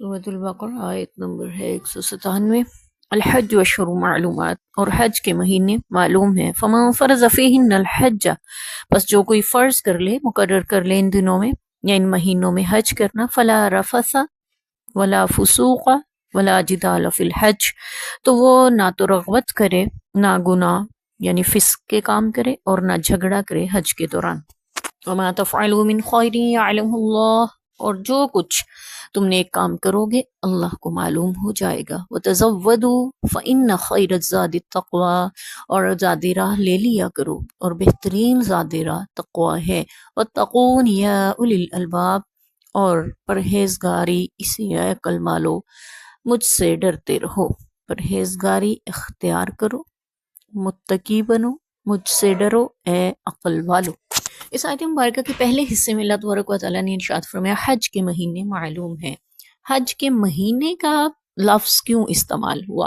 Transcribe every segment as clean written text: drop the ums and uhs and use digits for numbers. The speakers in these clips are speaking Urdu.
سورۃ البقرہ آیت نمبر ہے 197۔ الحج اشہر معلومات، اور حج کے مہینے معلوم ہیں۔ فمن فرض فیہن الحج، بس جو کوئی فرض کر لے، مقرر کر لے ان دنوں میں یا ان مہینوں میں حج کرنا، فلا رفث ولا فسوق ولا جدال فی الحج، تو وہ نہ تو رغبت کرے، نہ گناہ یعنی فسق کے کام کرے، اور نہ جھگڑا کرے حج کے دوران۔ وما تفعلوا من خیر یعلمہ اللہ، اور جو کچھ تم نیک کام کرو گے اللہ کو معلوم ہو جائے گا۔ وتزودوا فإن خیر الزاد التقوی، اور زاد راہ لے لیا کرو، اور بہترین زاد راہ تقوی ہے۔ واتقون یا اولی الالباب، اور پرہیزگاری اسی عقل والو، مجھ سے ڈرتے رہو، پرہیزگاری اختیار کرو، متقی بنو، مجھ سے ڈرو اے عقل والو۔ اس آیت مبارکہ کے پہلے حصے میں اللہ تبارک و تعالیٰ نے ارشاد فرمایا حج کے مہینے معلوم ہیں۔ حج کے مہینے کا لفظ کیوں استعمال ہوا،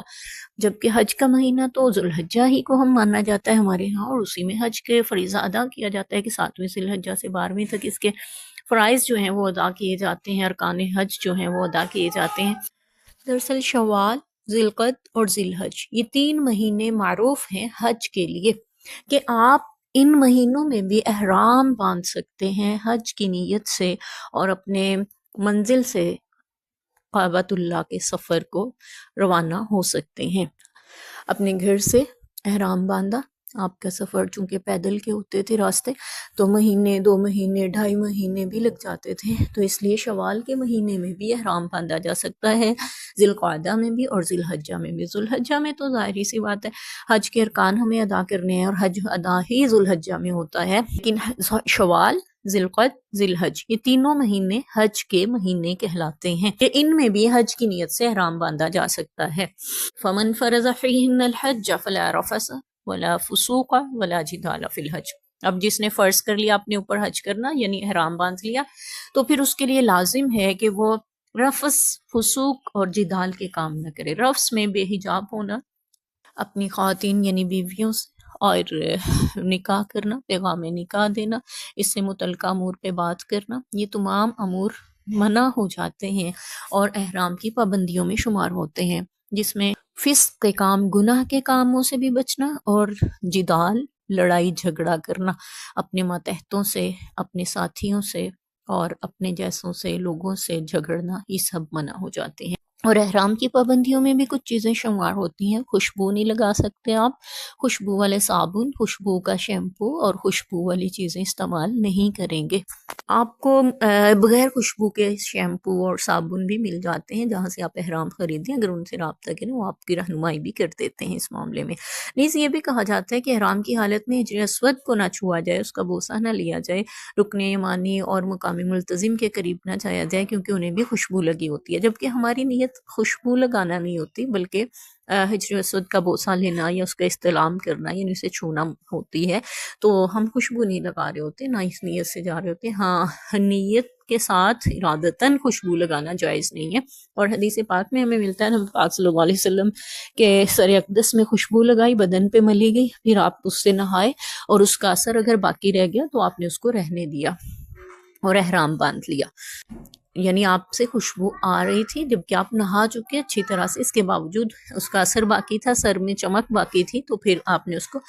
جبکہ حج کا مہینہ تو ذوالحجہ ہی کو ہم مانا جاتا ہے ہمارے ہاں، اور اسی میں حج کے فریضہ ادا کیا جاتا ہے کہ 7ویں ذی الحجہ سے 12ویں تک اس کے فرائض جو ہیں وہ ادا کیے جاتے ہیں، ارکان حج جو ہیں وہ ادا کیے جاتے ہیں۔ دراصل شوال، ذی القعدہ اور ذی الحج، یہ 3 مہینے معروف ہیں حج کے لیے کہ آپ ان مہینوں میں بھی احرام باندھ سکتے ہیں حج کی نیت سے، اور اپنے منزل سے کعبۃ اللہ کے سفر کو روانہ ہو سکتے ہیں۔ اپنے گھر سے احرام باندھا، آپ کا سفر چونکہ پیدل کے ہوتے تھے راستے، تو مہینے، 2 مہینے، 2.5 مہینے بھی لگ جاتے تھے، تو اس لیے شوال کے مہینے میں بھی احرام باندھا جا سکتا ہے، ذی القعدہ میں بھی اور ذی الحجہ میں بھی۔ ذی الحجہ میں تو ظاہری سی بات ہے حج کے ارکان ہمیں ادا کرنے ہیں، اور حج ادا ہی ذی الحجہ میں ہوتا ہے، لیکن شوال، ذی القعدہ، ذی الحج، یہ تینوں مہینے حج کے مہینے کہلاتے ہیں کہ ان میں بھی حج کی نیت سے احرام باندھا جا سکتا ہے۔ فمن فرض فیہن الحج فلا رفث ولا فسوق ولا جدال فی الحج، اب جس نے فرض کر لیا اپنے اوپر حج کرنا یعنی احرام باندھ لیا، تو پھر اس کے لیے لازم ہے کہ وہ رفث، فسوق اور جدال کے کام نہ کرے۔ رفث میں بے حجاب ہونا، اپنی خواتین یعنی بیویوں سے، اور نکاح کرنا، پیغام نکاح دینا، اس سے متعلقہ امور پہ بات کرنا، یہ تمام امور منع ہو جاتے ہیں اور احرام کی پابندیوں میں شمار ہوتے ہیں، جس میں فسق کے کام، گناہ کے کاموں سے بھی بچنا، اور جدال، لڑائی جھگڑا کرنا اپنے ماتحتوں سے، اپنے ساتھیوں سے اور اپنے جیسوں سے، لوگوں سے جھگڑنا، یہ سب منع ہو جاتے ہیں۔ اور احرام کی پابندیوں میں بھی کچھ چیزیں شمار ہوتی ہیں۔ خوشبو نہیں لگا سکتے آپ، خوشبو والے صابن، خوشبو کا شیمپو اور خوشبو والی چیزیں استعمال نہیں کریں گے۔ آپ کو بغیر خوشبو کے شیمپو اور صابن بھی مل جاتے ہیں جہاں سے آپ احرام خریدیں، اگر ان سے رابطہ کریں وہ آپ کی رہنمائی بھی کر دیتے ہیں اس معاملے میں۔ نیز یہ بھی کہا جاتا ہے کہ احرام کی حالت میں حجر اسود کو نہ چھوا جائے، اس کا بوسہ نہ لیا جائے، رکن یمانی اور مقامی ملتزم کے قریب نہ جایا جائے، کیونکہ انہیں بھی خوشبو لگی ہوتی ہے، جبکہ ہماری نیت خوشبو لگانا نہیں ہوتی بلکہ حجر اسود کا بوسہ لینا یا اس کا استلام کرنا یعنی اسے چھونا ہوتی ہے، تو ہم خوشبو نہیں لگا رہے ہوتے، نہ اس نیت سے جا رہے ہوتے۔ ہاں، نیت کے ساتھ ارادتاً خوشبو لگانا جائز نہیں ہے، اور حدیث پاک میں ہمیں ملتا ہے نبی پاک صلی اللہ علیہ وسلم کے سر اقدس میں خوشبو لگائی، بدن پہ ملی گئی، پھر آپ اس سے نہائے، اور اس کا اثر اگر باقی رہ گیا تو آپ نے اس کو رہنے دیا اور احرام باندھ لیا، یعنی آپ سے خوشبو آ رہی تھی جبکہ آپ نہا چکے اچھی طرح سے، اس کے باوجود اس کا اثر باقی تھا، سر میں چمک باقی تھی، تو پھر آپ نے اس کو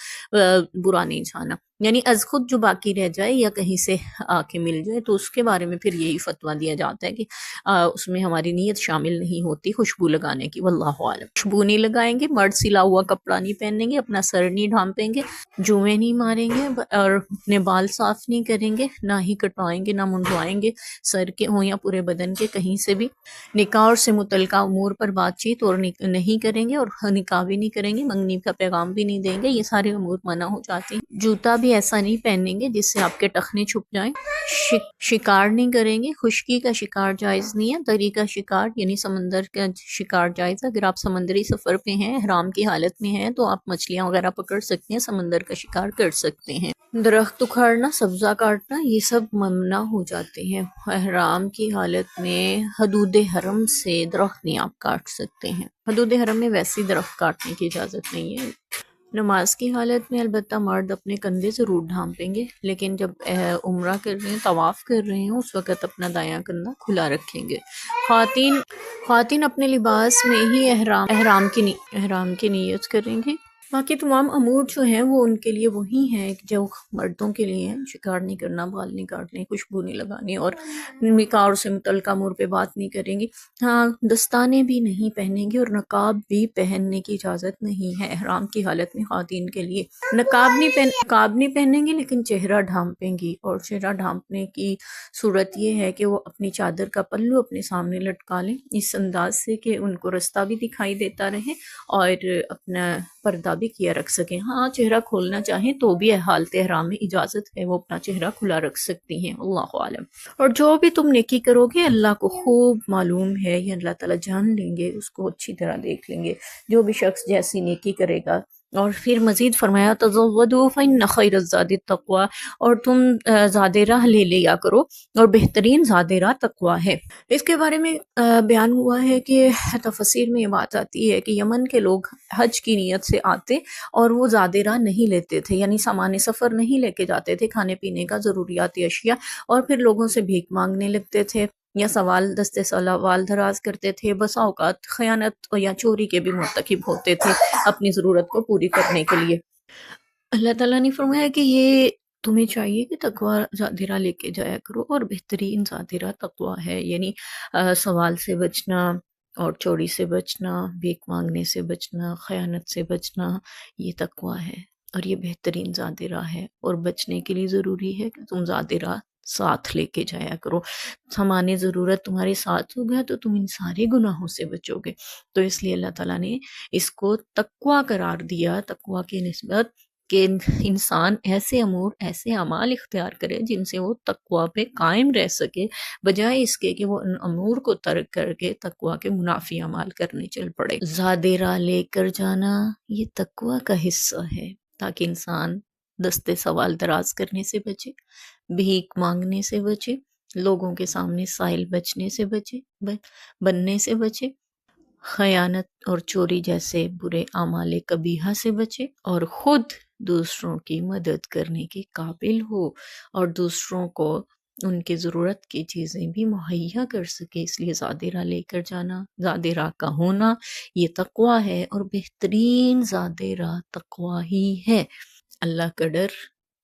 برا نہیں جانا، یعنی از خود جو باقی رہ جائے یا کہیں سے آ کے مل جائے تو اس کے بارے میں پھر یہی فتویٰ دیا جاتا ہے کہ اس میں ہماری نیت شامل نہیں ہوتی خوشبو لگانے کی، واللہ عالم۔ خوشبو نہیں لگائیں گے، مرد سلا ہوا کپڑا نہیں پہنیں گے، اپنا سر نہیں ڈھانپیں گے، جوئیں نہیں ماریں گے، اور اپنے بال صاف نہیں کریں گے، نہ ہی کٹوائیں گے، نہ منڈوائیں گے، سر کے ہوں یا پورے بدن کے کہیں سے بھی۔ نکاح اور سے متعلقہ امور پر بات چیت اور نہیں کریں گے، اور نکاح بھی نہیں کریں گے، منگنی کا پیغام بھی نہیں دیں گے، یہ سارے امور منع ہو جاتے ہیں۔ جوتا بھی ایسا نہیں پہنیں گے جس سے آپ کے ٹخنے چھپ جائیں، شکار نہیں کریں گے، خشکی کا شکار جائز نہیں ہے، دری کا شکار یعنی سمندر کا شکار جائز ہے، اگر آپ سمندری سفر پہ ہیں، احرام کی حالت میں ہیں تو آپ مچھلیاں وغیرہ پکڑ سکتے ہیں، سمندر کا شکار کر سکتے ہیں۔ درخت اکھاڑنا، سبزہ کاٹنا، یہ سب ممنوع ہو جاتے ہیں۔ احرام کی حالت میں حدود حرم سے درخت نہیں آپ کاٹ سکتے ہیں، حدود حرم میں ویسی درخت کاٹنے کی اجازت نہیں ہے۔ نماز کی حالت میں البتہ مرد اپنے کندھے ضرور ڈھانپیں گے، لیکن جب عمرہ کر رہے ہیں، طواف کر رہے ہیں، اس وقت اپنا دایاں کندھا کھلا رکھیں گے۔ خواتین خواتین اپنے لباس میں ہی احرام کی نیت کریں گی۔ باقی تمام امور جو ہیں وہ ان کے لیے وہی ہیں جو مردوں کے لیے ہیں، شکار نہیں کرنا، بال نہیں کاٹنے، خوشبو نہیں لگانی، اور نکاح سے متعلقہ امور پہ بات نہیں کریں گی۔ ہاں، دستانے بھی نہیں پہنیں گی اور نقاب بھی پہننے کی اجازت نہیں ہے احرام کی حالت میں خواتین کے لیے۔ نقاب نہیں پہنیں گی لیکن چہرہ ڈھانپیں گی، اور چہرہ ڈھانپنے کی صورت یہ ہے کہ وہ اپنی چادر کا پلو اپنے سامنے لٹکا لیں اس انداز سے کہ ان کو رستہ بھی دکھائی دیتا رہے اور اپنا پردہ بھی کیا رکھ سکیں۔ ہاں، چہرہ کھولنا چاہیں تو بھی حالت احرام میں اجازت ہے، وہ اپنا چہرہ کھلا رکھ سکتی ہیں، اللہ عالم۔ اور جو بھی تم نیکی کرو گے اللہ کو خوب معلوم ہے، یہ اللہ تعالیٰ جان لیں گے، اس کو اچھی طرح دیکھ لیں گے، جو بھی شخص جیسی نیکی کرے گا۔ اور پھر مزید فرمایا تزودوا فإن خیر الزاد التقوی، اور تم زاد راہ لے لیا کرو اور بہترین زاد راہ تقوی ہے۔ اس کے بارے میں بیان ہوا ہے کہ تفسیر میں یہ بات آتی ہے کہ یمن کے لوگ حج کی نیت سے آتے اور وہ زاد راہ نہیں لیتے تھے، یعنی سامان سفر نہیں لے کے جاتے تھے، کھانے پینے کا ضروریاتی اشیاء، اور پھر لوگوں سے بھیک مانگنے لگتے تھے یا سوال دراز کرتے تھے، بسا اوقات خیانت یا چوری کے بھی مرتکب ہوتے تھے اپنی ضرورت کو پوری کرنے کے لیے۔ اللہ تعالیٰ نے فرمایا کہ یہ تمہیں چاہیے کہ تقوی زادرہ لے کے جایا کرو، اور بہترین زادرہ تقوی ہے، یعنی سوال سے بچنا اور چوری سے بچنا، بھیک مانگنے سے بچنا، خیانت سے بچنا، یہ تقوی ہے اور یہ بہترین زادرہ ہے۔ اور بچنے کے لیے ضروری ہے کہ تم زادرہ ساتھ لے کے جایا کرو، سامان ضرورت تمہارے ساتھ ہوگا تو تم ان سارے گناہوں سے بچو گے۔ تو اس لیے اللہ تعالیٰ نے اس کو تقوی قرار دیا، تقوی کی نسبت کہ انسان ایسے امور، ایسے اعمال اختیار کرے جن سے وہ تقوی پہ قائم رہ سکے، بجائے اس کے کہ وہ ان امور کو ترک کر کے تقوی کے منافی اعمال کرنے چل پڑے۔ زادرہ لے کر جانا یہ تقوی کا حصہ ہے، تاکہ انسان دستے سوال دراز کرنے سے بچے، بھیک مانگنے سے بچے، لوگوں کے سامنے سائل بننے سے بچے، خیانت اور چوری جیسے برے اعمال قبیحہ سے بچے، اور خود دوسروں کی مدد کرنے کے قابل ہو اور دوسروں کو ان کی ضرورت کی چیزیں بھی مہیا کر سکے۔ اس لیے زادرہ لے کر جانا، زادرہ کا ہونا یہ تقوی ہے، اور بہترین زادرہ تقوی ہی ہے۔ اللہ کا ڈر،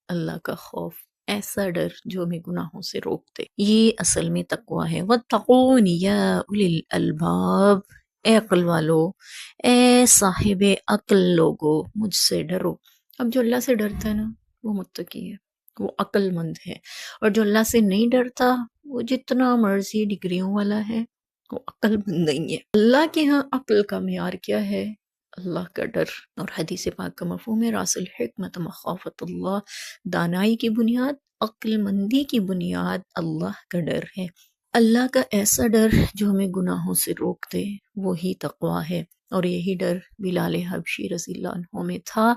اللہ کا خوف، ایسا ڈر جو ہمیں گناہوں سے روک دے، یہ اصل میں تقوی ہے۔ وَاتَّقُونِ يَا أُولِي الْأَلْبَابِ، اے عقل والو، اے صاحب عقل لوگو، مجھ سے ڈرو۔ اب جو اللہ سے ڈرتا ہے نا وہ متقی ہے، وہ عقل مند ہے، اور جو اللہ سے نہیں ڈرتا وہ جتنا مرضی ڈگریوں والا ہے، وہ عقل مند نہیں ہے۔ اللہ کے ہاں عقل کا معیار کیا ہے؟ اللہ کا ڈر۔ اور حدیث پاک کا مفہوم ہے راس الحکمت مخافت اللہ، دانائی کی بنیاد، عقل مندی کی بنیاد اللہ کا ڈر ہے۔ اللہ کا ایسا ڈر جو ہمیں گناہوں سے روک دے، وہی تقوی ہے، اور یہی ڈر بلال حبشی رضی اللہ عنہ میں تھا،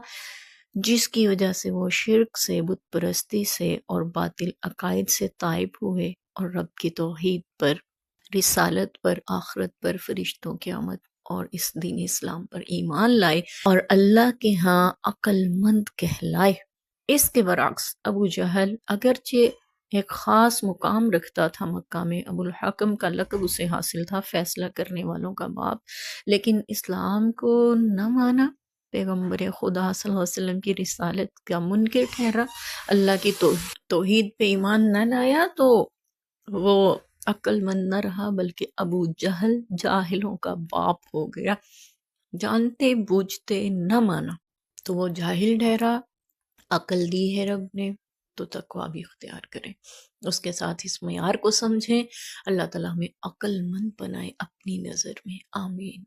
جس کی وجہ سے وہ شرک سے، بت پرستی سے اور باطل عقائد سے تائب ہوئے، اور رب کی توحید پر، رسالت پر، آخرت پر، فرشتوں کی آمد اور اس دین اسلام پر ایمان لائے اور اللہ کے ہاں عقل مند کہلائے۔ اس کے برعکس ابو جہل اگرچہ ایک خاص مقام رکھتا تھا مکہ میں، ابو الحکم کا لقب اسے حاصل تھا، فیصلہ کرنے والوں کا باپ، لیکن اسلام کو نہ مانا، پیغمبر خدا صلی اللہ علیہ وسلم کی رسالت کا منکر ٹھہرا، اللہ کی توحید پہ ایمان نہ لایا، تو وہ عقل مند نہ رہا بلکہ ابو جہل جاہلوں کا باپ ہو گیا، جانتے بوجھتے نہ مانا تو وہ جاہل ٹھہرا۔ عقل دی ہے رب نے تو تقوی بھی اختیار کریں، اس کے ساتھ اس معیار کو سمجھیں۔ اللہ تعالیٰ ہمیں عقل مند بنائے اپنی نظر میں، آمین۔